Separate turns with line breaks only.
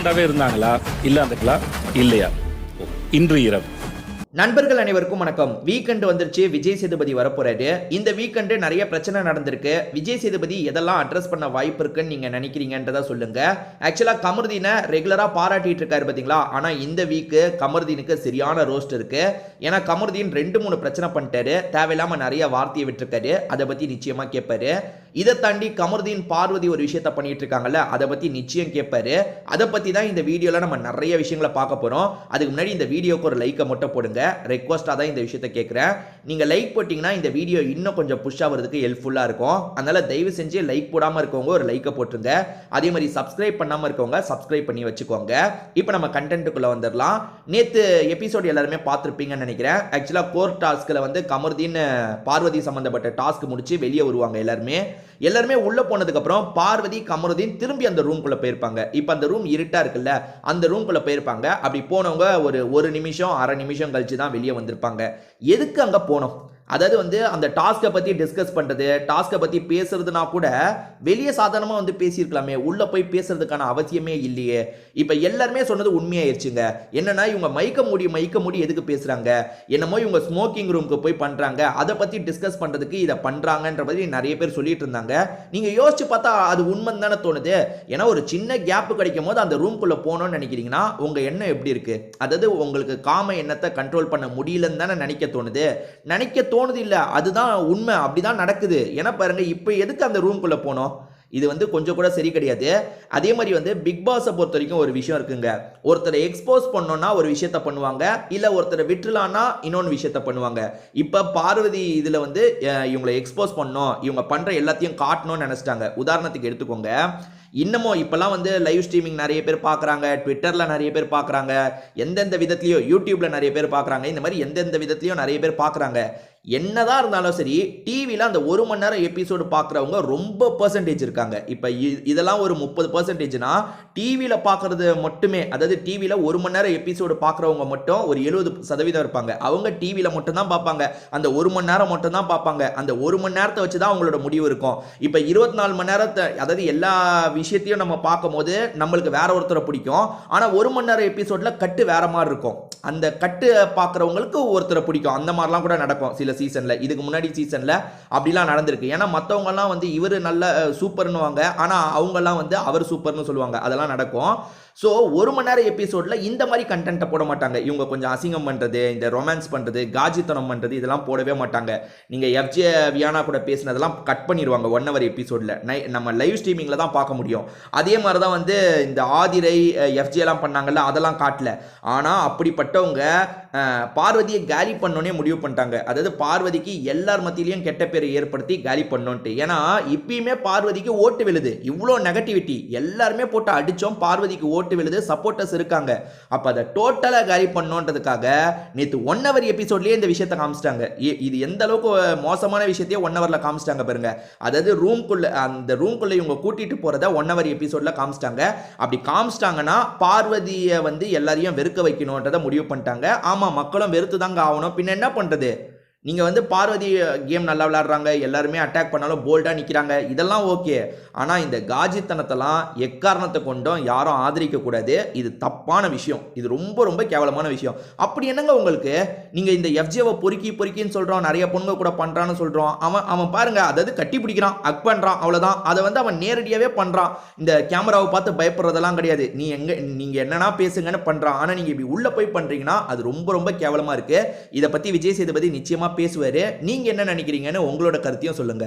சைலண்டாகவே இருந்தாங்களா இல்லை இருந்துங்களா இல்லையா இன்று இரவு.
நண்பர்கள் அனைவருக்கும் வணக்கம். வீக்கெண்ட் வந்துருச்சு, விஜய் சேதுபதி வரப்போறாரு. இந்த வீக்கெண்டு நிறைய பிரச்சனை நடந்திருக்கு. விஜய் சேதுபதி எதெல்லாம் அட்ரஸ் பண்ண வாய்ப்பு இருக்குன்னு நீங்க நினைக்கிறீங்கன்றத சொல்லுங்க. ஆக்சுவலா கமருதீனை ரெகுலரா பாராட்டிட்டு இருக்காரு பாத்தீங்களா, ஆனா இந்த வீக்கு கமருதீனுக்கு சரியான ரோஸ்ட் இருக்கு. ஏன்னா கமருதீன் 2-3 பிரச்சனை பண்ணிட்டாரு, தேவையில்லாம நிறைய வார்த்தையை விட்டுருக்காரு. அதை பத்தி நிச்சயமா கேட்பாரு. இதை தாண்டி கமருதீன் பார்வதி ஒரு விஷயத்த பண்ணிட்டு இருக்காங்கல்ல, அதை பத்தி நிச்சயம் கேட்பாரு. அதை பத்தி தான் இந்த வீடியோல நம்ம நிறைய விஷயங்களை பார்க்க போறோம். அதுக்கு முன்னாடி இந்த வீடியோக்கு ஒரு லைக்கை மட்டும் போடுங்க. ரெக்வஸ்டா தான் இந்த விஷயத்தை கேட்கிறேன். நீங்க லைக் போட்டீங்கன்னா இந்த வீடியோ இன்னும் கொஞ்சம் புஷ் ஆகிறதுக்கு ஹெல்ப்ஃபுல்லா இருக்கும். அதனால தயவு செஞ்சு லைக் போடாம இருக்கவங்க ஒரு லைக்கை போட்டுருங்க. அதே மாதிரி சப்ஸ்கிரைப் பண்ணாம இருக்கவங்க சப்ஸ்கிரைப் பண்ணி வச்சுக்கோங்க. இப்போ நம்ம கண்டென்ட்டுக்குள்ள வந்துடலாம். நேத்து எபிசோட் எல்லாருமே பார்த்துருப்பீங்கன்னு நினைக்கிறேன். ஆக்சுவலா கோர் டாஸ்க்ல வந்து கமருதீன் பார்வதி சம்பந்தப்பட்ட டாஸ்க் முடிச்சு வெளியே வருவாங்க. எல்லாருமே உள்ள போனதுக்கு அப்புறம் பார்வதி கமருதீன் திரும்பி அந்த ரூம்குள்ள போயிருப்பாங்க. இப்போ அந்த ரூம் இருட்டா இருக்குல்ல, அந்த ரூம்குள்ள போயிருப்பாங்க. அப்படி போனவங்க ஒரு நிமிஷம் அரை நிமிஷம் கழிச்சு தான் வெளியே வந்திருப்பாங்க. எதுக்கு அங்க போனோம்? அதாவது வந்து அந்த டாஸ்கை பத்தி டிஸ்கஸ் பண்றது, டாஸ்கை பத்தி பேசுறதுனா கூட வெளியே சாதாரணமா வந்து பேசியிருக்கலாமே, உள்ள போய் பேசுறதுக்கான அவசியமே இல்லையே. இப்ப எல்லாருமே சொன்னது உண்மையாயிருச்சுங்க. என்னன்னா இவங்க மயக்க மூடி எதுக்கு பேசுறாங்க, என்னமோ இவங்க ஸ்மோக்கிங் ரூமுக்கு போய் பண்றாங்க, அதை பத்தி டிஸ்கஸ் பண்றதுக்கு இதை பண்றாங்கன்ற பத்தி நிறைய பேர் சொல்லிட்டு இருந்தாங்க. நீங்க யோசிச்சு பார்த்தா அது உண்மை தானே தோணுது. ஏன்னா ஒரு சின்ன கேப் கிடைக்கும் போது அந்த ரூம்குள்ள போகணும்னு நினைக்கிறீங்கன்னா உங்க எண்ணம் எப்படி இருக்கு? அதாவது உங்களுக்கு காம எண்ணத்தை கண்ட்ரோல் பண்ண முடியலன்னு தானே நினைக்க தோணுது. நினைக்க தோணுது இல்ல, அதுதான் உண்மை, அப்படிதான் நடக்குது. ஏன்னா பாருங்க, இப்ப எதுக்கு அந்த ரூம்குள்ள போனோம்? இது வந்து கொஞ்சம் கூட சரி கிடையாது. அதே மாதிரி வந்து பிக் பாஸை பொறுத்த வரைக்கும் ஒரு விஷயம் இருக்குங்க. ஒருத்தரை எக்ஸ்போஸ் பண்ணோம்னா ஒரு விஷயத்த பண்ணுவாங்க, இல்ல ஒருத்தரை விட்டுலான்னா இன்னொன்று விஷயத்த பண்ணுவாங்க. இப்ப பார்வதி இதுல வந்து இவங்களை எக்ஸ்போஸ் பண்ணோம், இவங்க பண்ற எல்லாத்தையும் காட்டணும்னு நினைச்சிட்டாங்க. உதாரணத்துக்கு எடுத்துக்கோங்க, இன்னமும் இப்பெல்லாம் வந்து லைவ் ஸ்ட்ரீமிங் நிறைய பேர் பார்க்குறாங்க, ட்விட்டரில் நிறைய பேர் பார்க்குறாங்க, எந்தெந்த விதத்துலையோ யூடியூப்ல நிறைய பேர் பார்க்குறாங்க. இந்த மாதிரி எந்தெந்த விதத்துலையும் நிறைய பேர் பார்க்குறாங்க. என்னதான் இருந்தாலும் சரி, டிவியில் அந்த 1 மணி நேரம் எபிசோடு பார்க்குறவங்க ரொம்ப பர்சன்டேஜ் இருக்காங்க. இப்போ இதெல்லாம் ஒரு 30%னா டிவியில் பார்க்குறது மட்டுமே, அதாவது டிவியில் 1 மணி நேரம் எபிசோடு பார்க்குறவங்க மட்டும் ஒரு 70% இருப்பாங்க. அவங்க டிவியில் மட்டும்தான் பார்ப்பாங்க, அந்த 1 மணி நேரம் மட்டும் தான் பார்ப்பாங்க. அந்த 1 மணி நேரத்தை வச்சு தான் அவங்களோட முடிவு இருக்கும். இப்போ 24 மணி நேரத்தை, அதாவது எல்லா விஷயத்தையும் நம்ம பார்க்கும்போது நம்மளுக்கு வேற ஒருத்தரை பிடிக்கும். ஆனால் 1 மணி நேரம் எபிசோட்ல கட்டு வேற மாதிரி இருக்கும். அந்த கட்டு பார்க்குறவங்களுக்கு ஒருத்தரை பிடிக்கும். அந்த மாதிரிலாம் கூட நடக்கும் சில சீசன்ல. இதுக்கு முன்னாடி சீசன்ல அப்படிலாம் நடந்திருக்கு. ஏன்னா மற்றவங்க எல்லாம் வந்து இவர் நல்ல சூப்பர்னுவாங்க, ஆனா அவங்க எல்லாம் வந்து அவர் சூப்பர்னு சொல்லுவாங்க. அதெல்லாம் நடக்கும். ஸோ 1 மணி நேரம் எபிசோட்ல இந்த மாதிரி கண்டென்ட்டை போட மாட்டாங்க. இவங்க கொஞ்சம் அசிங்கம் பண்றது, இந்த ரொமான்ஸ் பண்றது, காஜித்தனம் பண்றது, இதெல்லாம் போடவே மாட்டாங்க. நீங்க எஃப்ஜே வியானா கூட பேசினதெல்லாம் கட் பண்ணிடுவாங்க 1 ஹவர் எபிசோட்ல. நம்ம லைவ் ஸ்ட்ரீமிங்ல தான் பார்க்க முடியும். அதே மாதிரி தான் வந்து இந்த ஆதிரை எஃப்ஜே எல்லாம் பண்ணாங்கல்ல, அதெல்லாம் காட்டல. ஆனா அப்படிப்பட்டவங்க பார்வதியை காலி பண்ணோன்னே முடிவு பண்ணிட்டாங்க. அதாவது பார்வதிக்கு எல்லார் மத்தியிலையும் கெட்ட பேரை ஏற்படுத்தி காலி பண்ணோன்ட்டு. ஏன்னா இப்பயுமே பார்வதிக்கு ஓட்டு விழுது. இவ்வளோ நெகட்டிவிட்டி எல்லாருமே போட்டு அடிச்சோம், பார்வதிக்கு ஓட்டு விழுது, சப்போர்ட்டர்ஸ் இருக்காங்க. அப்ப அதை டோட்டலா காலி பண்ணோன்றதுக்காக நேத்து 1 ஹவர் எபிசோட்லயே இந்த விஷயத்தை காமிச்சிட்டாங்க. இது எந்த அளவுக்கு மோசமான விஷயத்தையே 1 ஹவர்ல காமிச்சிட்டாங்க பாருங்க. அதாவது அந்த ரூம்குள்ள இவங்க கூட்டிட்டு போறத 1 ஹவர் எபிசோட்ல காமிச்சிட்டாங்க. அப்படி காமிச்சிட்டாங்கன்னா பார்வதியை வந்து எல்லாரையும் வெறுக்க வைக்கணும்ன்றத முடிவு பண்ணிட்டாங்க. ஆமா, மக்களும் வெறுத்து தாங்க ஆகணும். பின்ன என்ன பண்றது? நீங்க வந்து பார்வதி கேம் நல்லா விளையாடுறாங்க, எல்லாருமே அட்டாக் பண்ணாலும் போல்டா நிக்கிறாங்க, இதெல்லாம் ஓகே. ஆனா இந்த காஜித்தனத்தெல்லாம் எக்காரணத்தை கொண்டும் யாரும் ஆதரிக்க கூடாது. இது தப்பான விஷயம். இது ரொம்ப ரொம்ப கேவலமான விஷயம். அப்படி என்னங்க உங்களுக்கு? நீங்க இந்த எஃப்ஜேவை பொறுக்கின்னு சொல்றோம், நிறைய பொண்ணுங்க கூட பண்றான்னு சொல்றோம். அவன் பாருங்க, அதாவது கட்டி பிடிக்கிறான், அக் பண்றான், அவ்வளவுதான். அதை வந்து அவன் நேரடியாவே பண்றான். இந்த கேமராவை பார்த்து பயப்படுறதெல்லாம் கிடையாது. நீங்க என்னன்னா பேசுங்கன்னு பண்றான். ஆனா நீங்க இப்படி உள்ள போய் பண்றீங்கன்னா அது ரொம்ப ரொம்ப கேவலமா இருக்கு. இதை பத்தி விஜய் சேதுபதி நிச்சயமா பேசுவாரு. நீங்க என்ன நினைக்கிறீங்கன்னு உங்களோட கருத்தையும் சொல்லுங்க.